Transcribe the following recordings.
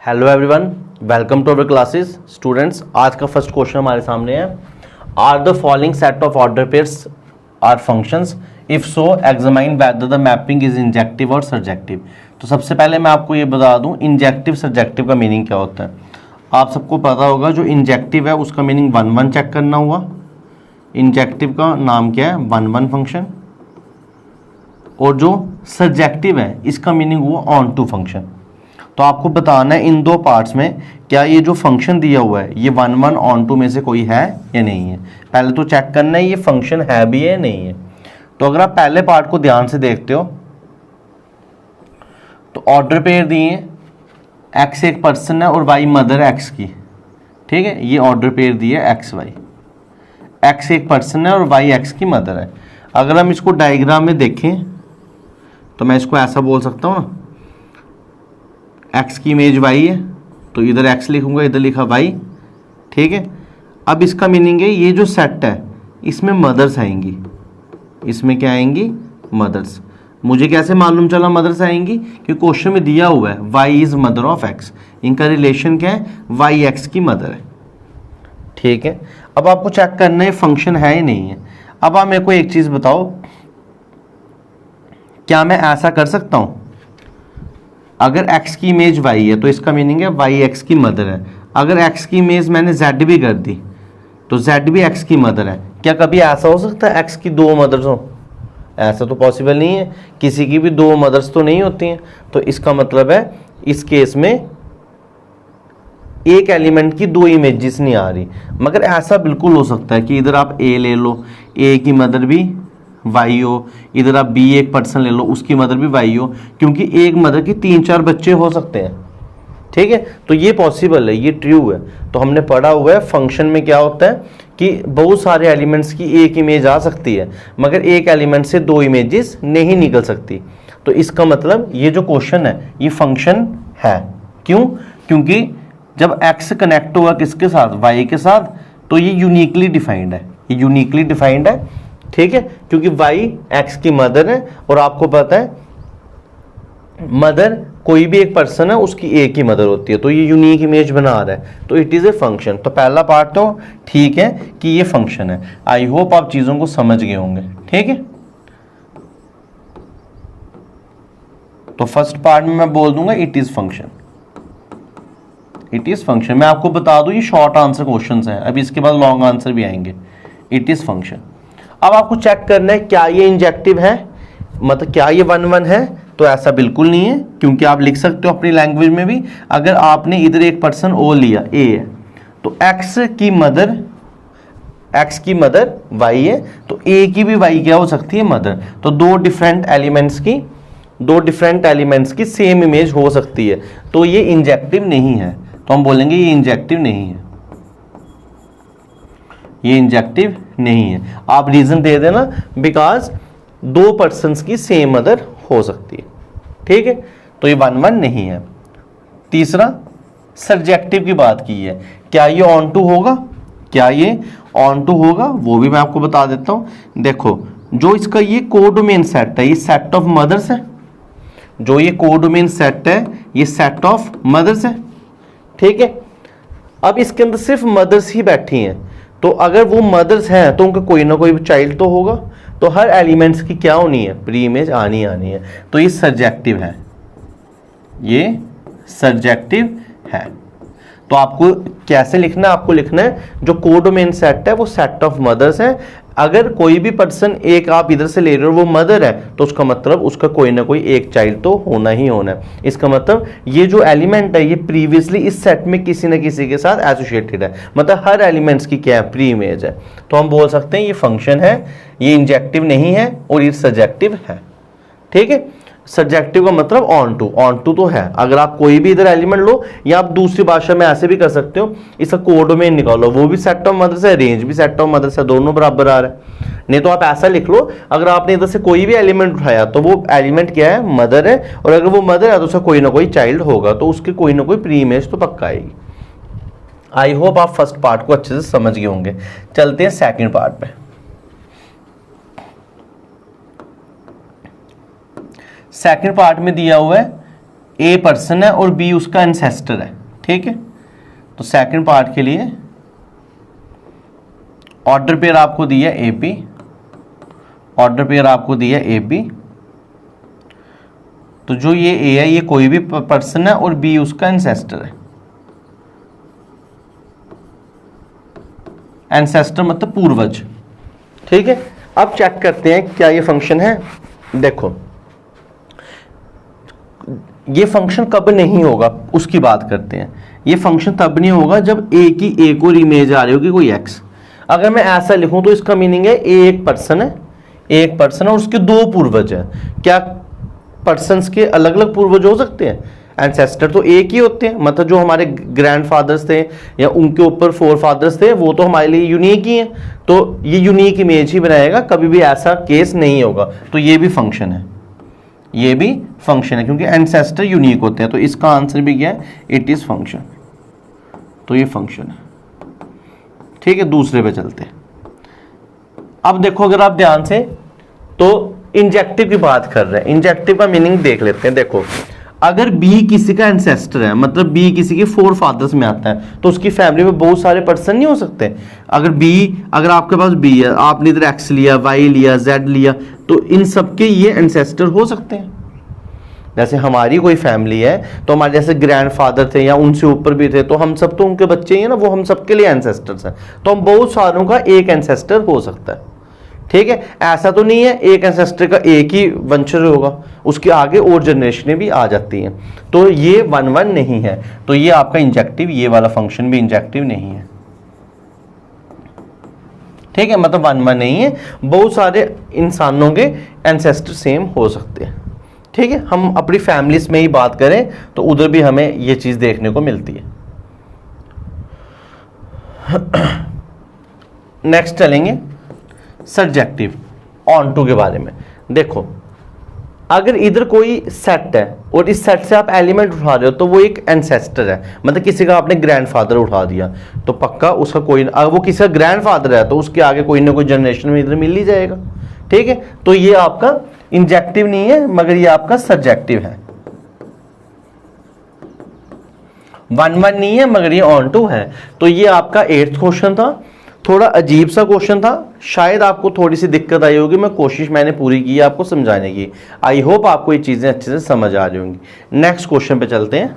Hello everyone, welcome to our classes. Students, आज का first question हमारे सामने है, are the following set of order pairs are functions, if so examine whether the mapping is injective और surjective. तो सबसे पहले मैं आपको ये बता दूं इंजेक्टिव सर्जेक्टिव का मीनिंग क्या होता है। आप सबको पता होगा जो इंजेक्टिव है उसका मीनिंग 1-1 चेक करना हुआ। इंजेक्टिव का नाम क्या है? 1-1 फंक्शन। और जो सर्जेक्टिव है इसका मीनिंग हुआ ऑन टू फंक्शन। तो आपको बताना है इन दो पार्ट्स में क्या ये जो फंक्शन दिया हुआ है ये 1-1 ऑन टू में से कोई है या नहीं है। पहले तो चेक करना है ये फंक्शन है भी है या नहीं है। तो अगर आप पहले पार्ट को ध्यान से देखते हो तो ऑर्डर पेयर दिए, एक्स एक पर्सन है और वाई मदर एक्स की। ठीक है, ये ऑर्डर पेयर दिए एक्स वाई। एक्स एक पर्सन है और वाई एक्स की मदर है। अगर हम इसको डायग्राम में देखें तो मैं इसको ऐसा बोल सकता हूँ ना, एक्स की इमेज वाई है तो इधर एक्स लिखूंगा, इधर लिखा वाई। ठीक है, अब इसका मीनिंग है ये जो सेट है इसमें मदर्स आएंगी। इसमें क्या आएंगी? मदर्स। मुझे कैसे मालूम चला मदर्स आएंगी? क्योंकि क्वेश्चन में दिया हुआ है Y is mother of X. इनका रिलेशन क्या है? वाई एक्स की मदर है। ठीक है, अब आपको चेक करना है फंक्शन है या नहीं है। अब आप मेरे को एक चीज बताओ, क्या मैं ऐसा कर सकता हूं अगर x की इमेज y है तो इसका मीनिंग है y x की मदर है। अगर x की इमेज मैंने z भी कर दी तो z भी x की मदर है। क्या कभी ऐसा हो सकता है x की दो मदर्स हो? ऐसा तो पॉसिबल नहीं है, किसी की भी दो मदर्स तो नहीं होती हैं। तो इसका मतलब है इस केस में एक एलिमेंट की दो इमेजेस नहीं आ रही। मगर ऐसा बिल्कुल हो सकता है कि इधर आप a ले लो, a की मदर भी वाई हो, इधर आप बी एक पर्सन ले लो उसकी मदर भी वाई हो, क्योंकि एक मदर की 3-4 बच्चे हो सकते हैं। ठीक है, तो ये पॉसिबल है, ये ट्रू है। तो हमने पढ़ा हुआ है फंक्शन में क्या होता है कि बहुत सारे एलिमेंट्स की एक इमेज आ सकती है मगर एक एलिमेंट से दो इमेजेस नहीं निकल सकती। तो इसका मतलब ये जो क्वेश्चन है ये फंक्शन है। क्यों? क्योंकि जब एक्स कनेक्ट होगा किसके साथ? वाई के साथ, तो ये यूनिकली डिफाइंड है। ये यूनिकली डिफाइंड है। ठीक है, क्योंकि y x की मदर है और आपको पता है मदर कोई भी एक पर्सन है उसकी एक ही मदर होती है, तो ये यूनिक इमेज बना रहा है, तो इट इज ए फंक्शन। तो पहला पार्ट तो ठीक है कि ये फंक्शन है। आई होप आप चीजों को समझ गए होंगे। ठीक है, तो फर्स्ट पार्ट में मैं बोल दूंगा it is function. It is function. मैं आपको बता दूं ये शॉर्ट आंसर क्वेश्चंस हैं, अभी इसके बाद लॉन्ग आंसर भी आएंगे। It is function. अब आपको चेक करना है क्या ये इंजेक्टिव है, मतलब क्या ये 1-1 है। तो ऐसा बिल्कुल नहीं है, क्योंकि आप लिख सकते हो अपनी लैंग्वेज में भी। अगर आपने इधर एक पर्सन ओ लिया, ए है, तो एक्स की मदर वाई है, तो ए की भी वाई क्या हो सकती है? मदर। तो दो डिफरेंट एलिमेंट्स की सेम इमेज हो सकती है, तो ये इंजेक्टिव नहीं है। तो हम बोलेंगे ये इंजेक्टिव नहीं है, ये इंजेक्टिव नहीं है। आप रीजन दे देना, बिकॉज दो पर्सन्स की सेम मदर हो सकती है। ठीक है, तो ये 1-1 नहीं है। तीसरा, सर्जेक्टिव की बात की है, क्या ये ऑन टू होगा? क्या ये ऑन टू होगा वो भी मैं आपको बता देता हूं। देखो, जो इसका ये कोडोमेन सेट है ये सेट ऑफ मदर्स है। जो ये कोडोमेन सेट है ये सेट ऑफ मदर्स है। ठीक है, अब इसके अंदर सिर्फ मदर्स ही बैठी हैं, तो अगर वो मदर्स हैं तो उनका कोई ना कोई चाइल्ड तो होगा। तो हर एलिमेंट्स की क्या होनी है? प्री इमेज आनी है। तो ये सर्जेक्टिव है, ये सर्जेक्टिव है। तो आपको कैसे लिखना है? आपको लिखना है जो कोडोमेन सेट है वो सेट ऑफ मदर्स है। अगर कोई भी पर्सन एक आप इधर से ले रहे हो वो मदर है, तो उसका मतलब उसका कोई ना कोई एक चाइल्ड तो होना ही होना है। इसका मतलब ये जो एलिमेंट है ये प्रीवियसली इस सेट में किसी न किसी के साथ एसोसिएटेड है, मतलब हर एलिमेंट्स की क्या है? प्री इमेज है। तो हम बोल सकते हैं ये फंक्शन है, ये इंजेक्टिव नहीं है और ये सर्जेक्टिव है। ठीक है, सब्जेक्टिव का मतलब ऑन टू तो है। अगर आप कोई भी इधर एलिमेंट लो, या आप दूसरी भाषा में ऐसे भी कर सकते हो, इसका कोडोमेन निकालो, वो भी सेट ऑफ मदर्स है, रेंज भी सेट ऑफ मदर्स है, दोनों बराबर आ रहा है। नहीं तो आप ऐसा लिख लो, अगर आपने इधर से कोई भी एलिमेंट उठाया तो वो एलिमेंट क्या है? मदर है, और अगर वो मदर है तो उसका कोई ना कोई चाइल्ड होगा, तो उसकी कोई ना कोई प्री इमेज तो पक्का आएगी। आई होप आप फर्स्ट पार्ट को अच्छे से समझ गए होंगे। चलते हैं सेकेंड पार्ट पे। सेकेंड पार्ट में दिया हुआ है ए पर्सन है और बी उसका एंसेस्टर है, ठीक है। तो सेकंड पार्ट के लिए ऑर्डर पेयर आपको दिया ए बी, ऑर्डर पेयर आपको दिया ए बी। तो जो ये ए है ये कोई भी पर्सन है और बी उसका एंसेस्टर है। एंसेस्टर मतलब पूर्वज, ठीक है। अब चेक करते हैं क्या ये फंक्शन है। देखो ये फंक्शन कब नहीं होगा उसकी बात करते हैं। ये फंक्शन तब नहीं होगा जब ए की एक और इमेज आ रही होगी कोई एक्स। अगर मैं ऐसा लिखूं तो इसका मीनिंग है ए एक पर्सन है, एक पर्सन है और उसके दो पूर्वज हैं। क्या पर्सन्स के अलग अलग पूर्वज हो सकते हैं? एंसेस्टर तो एक ही होते हैं, मतलब जो हमारे ग्रैंडफादर्स थे या उनके ऊपर फोर फादर्स थे वो तो हमारे लिए यूनिक ही हैं। तो ये यूनिक इमेज ही बनाएगा, कभी भी ऐसा केस नहीं होगा। तो ये भी फंक्शन है, ये भी फंक्शन है क्योंकि एंसेस्टर यूनिक होते हैं। तो इसका आंसर भी क्या है? It is function. तो ये फंक्शन है, ठीक है। दूसरे पे चलते हैं। अब देखो अगर आप ध्यान से तो इंजेक्टिव की बात कर रहे हैं, इंजेक्टिव का मीनिंग देख लेते हैं। देखो अगर बी किसी का एंसेस्टर है, मतलब बी किसी के फोर फादर्स में आता है, तो उसकी फैमिली में बहुत सारे पर्सन नहीं हो सकते। अगर आपके पास बी है, आपने इधर एक्स लिया, वाई लिया, जेड लिया, तो इन सबके ये एंसेस्टर हो सकते हैं। जैसे हमारी कोई फैमिली है तो हमारे जैसे ग्रैंडफादर थे या उनसे ऊपर भी थे, तो हम सब तो उनके बच्चे ही हैं ना, वो हम सबके लिए एंसेस्टर्स हैं। तो हम बहुत सारों का एक एंसेस्टर हो सकता है, ठीक है। ऐसा तो नहीं है एक एंसेस्टर का एक ही वंशज होगा, उसके आगे और जनरेशनें भी आ जाती हैं। तो ये 1-1 नहीं है। तो ये आपका इंजेक्टिव, ये वाला फंक्शन भी इंजेक्टिव नहीं है, ठीक है। मतलब 1-1 नहीं है, बहुत सारे इंसानों के एंसेस्टर सेम हो सकते हैं, ठीक है। हम अपनी फैमिलीज में ही बात करें तो उधर भी हमें ये चीज देखने को मिलती है। नेक्स्ट चलेंगे सब्जेक्टिव ऑन टू के बारे में। देखो अगर इधर कोई सेट है और इस सेट से आप एलिमेंट उठा रहे हो तो वो एक एंसेस्टर है, मतलब किसी का आपने ग्रैंडफादर उठा दिया तो पक्का उसका कोई, अगर वो किसी का ग्रैंडफादर है तो उसके आगे कोई ना कोई जनरेशन में इधर मिल ही जाएगा, ठीक है। तो ये आपका इंजेक्टिव नहीं है मगर ये आपका सब्जेक्टिव है। 1-1 नहीं है मगर ये ऑन टू है। तो ये आपका 8th क्वेश्चन था। थोड़ा अजीब सा क्वेश्चन था, शायद आपको थोड़ी सी दिक्कत आई होगी। मैं कोशिश मैंने पूरी की है आपको समझाने की। आई होप आपको ये चीजें अच्छे से समझ आ रही होंगी। नेक्स्ट क्वेश्चन पे चलते हैं,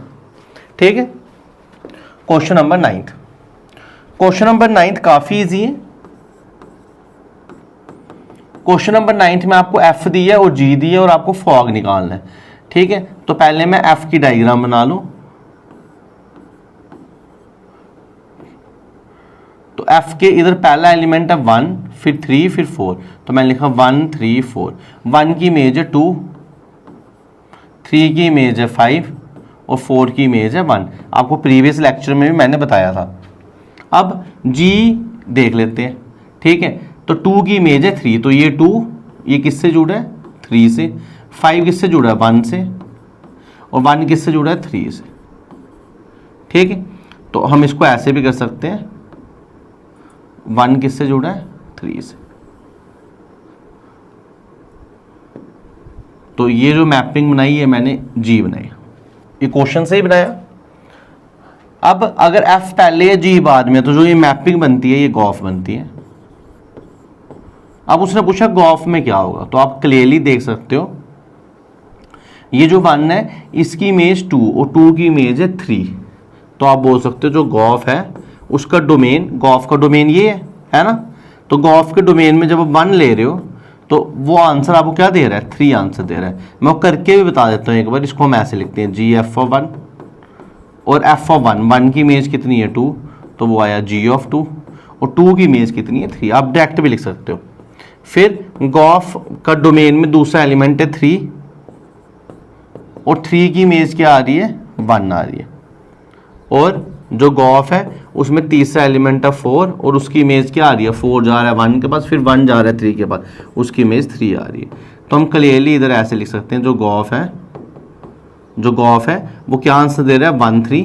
ठीक है। Question number 9। क्वेश्चन नंबर 9 काफी इजी है। क्वेश्चन नंबर 9 में आपको एफ दी है और जी दी है और आपको फॉग निकालना है, ठीक है। तो पहले मैं एफ की डायग्राम बना लूं। तो एफ के इधर पहला एलिमेंट है 1, फिर 3, फिर 4। तो मैंने लिखा 1 3 4। 1 की इमेज है 2, 3 की इमेज है 5 और 4 की इमेज है 1। आपको प्रीवियस लेक्चर में भी मैंने बताया था। अब जी देख लेते हैं, ठीक है। तो 2 की इमेज है 3, तो ये 2 ये किससे जुड़ा है? 3 से। 5 किससे जुड़ा है? 1 से। और 1 किससे जुड़ा है? 3 से, ठीक है। तो हम इसको ऐसे भी कर सकते हैं, 1 किससे जुड़ा है? 3 से। तो ये जो मैपिंग बनाई है मैंने जी बनाई, ये क्वेश्चन से ही बनाया। अब अगर एफ पहले है जी बाद में, तो जो ये मैपिंग बनती है ये गॉफ बनती है। अब उसने पूछा गॉफ में क्या होगा, तो आप क्लियरली देख सकते हो ये जो 1 है इसकी इमेज 2 और 2 की इमेज है 3। तो आप बोल सकते हो जो गॉफ है उसका डोमेन, गॉफ का डोमेन ये है ना। तो गॉफ के डोमेन में जब आप 1 ले रहे हो तो वो आंसर आपको क्या दे रहा है? 3 आंसर दे रहा है। मैं वो करके भी बता देता हूँ एक बार। इसको हम ऐसे लिखते हैं जी एफ ऑफ 1 और एफ ऑफ 1 की इमेज कितनी है? 2, तो वो आया जी ऑफ 2 और 2 की इमेज कितनी है? 3। आप डायरेक्ट भी लिख सकते हो। फिर गॉफ का डोमेन में दूसरा एलिमेंट है 3 और 3 की इमेज क्या आ रही है? 1 आ रही है। और जो गॉफ है उसमें तीसरा एलिमेंट है 4 और उसकी इमेज क्या आ रही है? 4 जा रहा है 1 के पास, फिर 1 जा रहा है 3 के पास, उसकी इमेज 3 आ रही है। तो हम क्लियरली इधर ऐसे लिख सकते हैं जो गॉफ है वो क्या आंसर दे रहा है? 1 3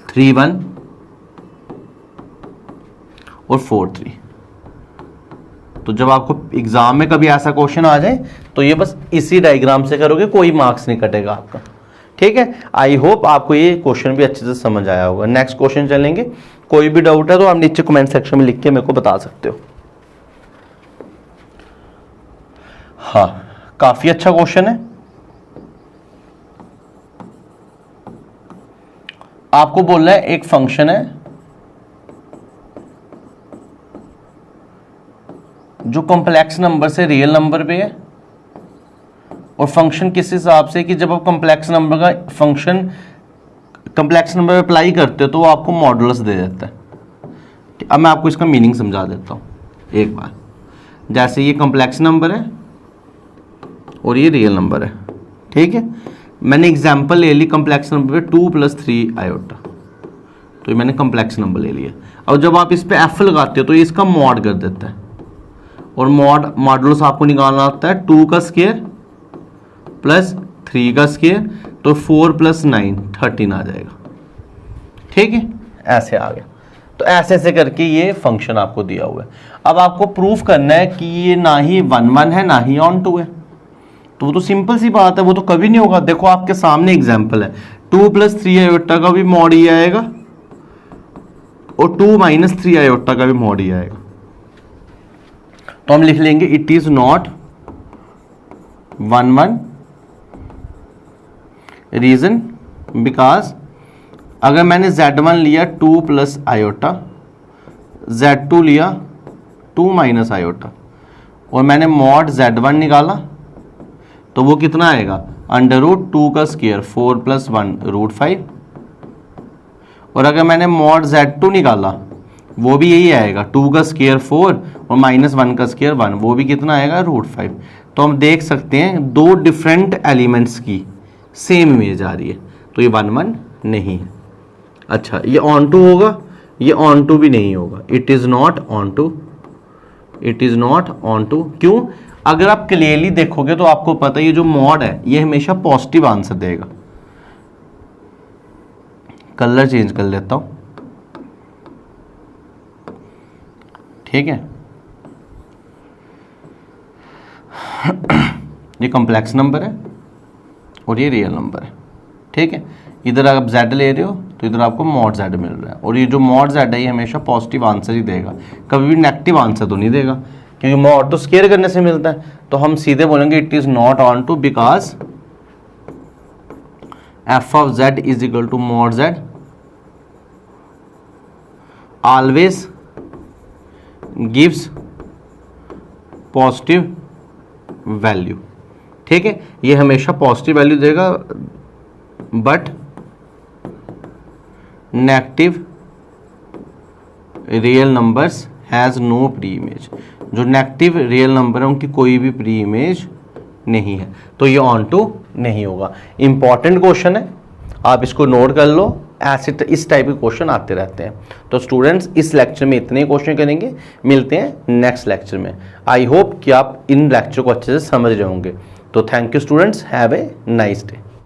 3 1 और 4 3। तो जब आपको एग्जाम में कभी ऐसा क्वेश्चन आ जाए तो ये बस इसी डायग्राम से करोगे, कोई मार्क्स नहीं कटेगा आपका। ठीक है, आई होप आपको ये क्वेश्चन भी अच्छे से समझ आया होगा। नेक्स्ट क्वेश्चन चलेंगे। कोई भी डाउट है तो आप नीचे कमेंट सेक्शन में लिख के मेरे को बता सकते हो। हाँ, काफी अच्छा क्वेश्चन है। आपको बोल रहा है एक फंक्शन है जो कॉम्प्लेक्स नंबर से रियल नंबर पे है, और फंक्शन किस हिसाब से कि जब आप कॉम्प्लेक्स नंबर का फंक्शन कॉम्प्लेक्स नंबर पे अप्लाई करते हो तो वो आपको मॉडुलस दे देता है। अब मैं आपको इसका मीनिंग समझा देता हूं एक बार। जैसे ये कॉम्प्लेक्स नंबर है और ये रियल नंबर है, ठीक है। मैंने एग्जांपल ले ली कॉम्प्लेक्स नंबर पे 2 + 3 आयोटा, तो ये मैंने कॉम्प्लेक्स नंबर ले लिया। और जब आप इस पे एफ लगाते हो तो ये इसका मॉड कर देता है, और मॉडुलस आपको निकालना आता है 2 का स्क्वायर प्लस 3 का स्क्वायर, तो 4 + 9 13 आ जाएगा। ठीक है, ऐसे आ गया। तो ऐसे ऐसे करके ये फंक्शन आपको दिया हुआ है। अब आपको प्रूफ करना है कि ये ना ही 1 1 है ना ही ऑन टू है, तो वो तो सिंपल सी बात है, वो तो कभी नहीं होगा। देखो आपके सामने एग्जांपल है, 2 + 3 आयोटा का भी मॉड ही आएगा और 2 - 3 आयोटा का भी मॉड ही आएगा। तो हम लिख लेंगे it is not 1 1। Reason because अगर मैंने Z1 लिया 2 + आयोटा, Z2 लिया 2 - आयोटा, और मैंने मॉड Z1 निकाला तो वो कितना आएगा, √2 का स्क्वायर 4 + 1 √5। और अगर मैंने मॉड Z2 निकाला वो भी यही आएगा, 2 का स्क्वायर 4 और -1 का स्क्वायर 1, वो भी कितना आएगा, √5। तो हम देख सकते हैं दो डिफरेंट एलिमेंट्स की सेम इमेज आ रही है, तो ये 1 1 नहीं है। अच्छा, ये ऑन टू होगा, ये ऑन टू भी नहीं होगा। It is not onto, it is not onto. क्यों? अगर आप क्लियरली देखोगे तो आपको पता है ये जो मॉड है ये हमेशा पॉजिटिव आंसर देगा। कलर चेंज कर लेता हूं, ठीक है। ये कॉम्प्लेक्स नंबर है और ये रियल नंबर है, ठीक है। इधर आप Z ले रहे हो तो इधर आपको मॉड Z मिल रहा है, और ये जो मॉड Z है ये हमेशा पॉजिटिव आंसर ही देगा, कभी भी नेगेटिव आंसर तो नहीं देगा, क्योंकि मॉड तो स्क्वायर करने से मिलता है। तो हम सीधे बोलेंगे it is not onto because f(z) = mod Z always gives positive value, ठीक है। ये हमेशा पॉजिटिव वैल्यू देगा, but negative real numbers has no preimage. जो नेगेटिव रियल नंबर है उनकी कोई भी प्री इमेज नहीं है, तो ये ऑन टू नहीं होगा। इंपॉर्टेंट क्वेश्चन है, आप इसको नोट कर लो। ऐसे इस टाइप के क्वेश्चन आते रहते हैं। तो स्टूडेंट्स, इस लेक्चर में इतने क्वेश्चन करेंगे, मिलते हैं नेक्स्ट लेक्चर में। आई होप कि आप इन लेक्चर को अच्छे से समझ रहे होंगे। तो thank you students, have a nice day.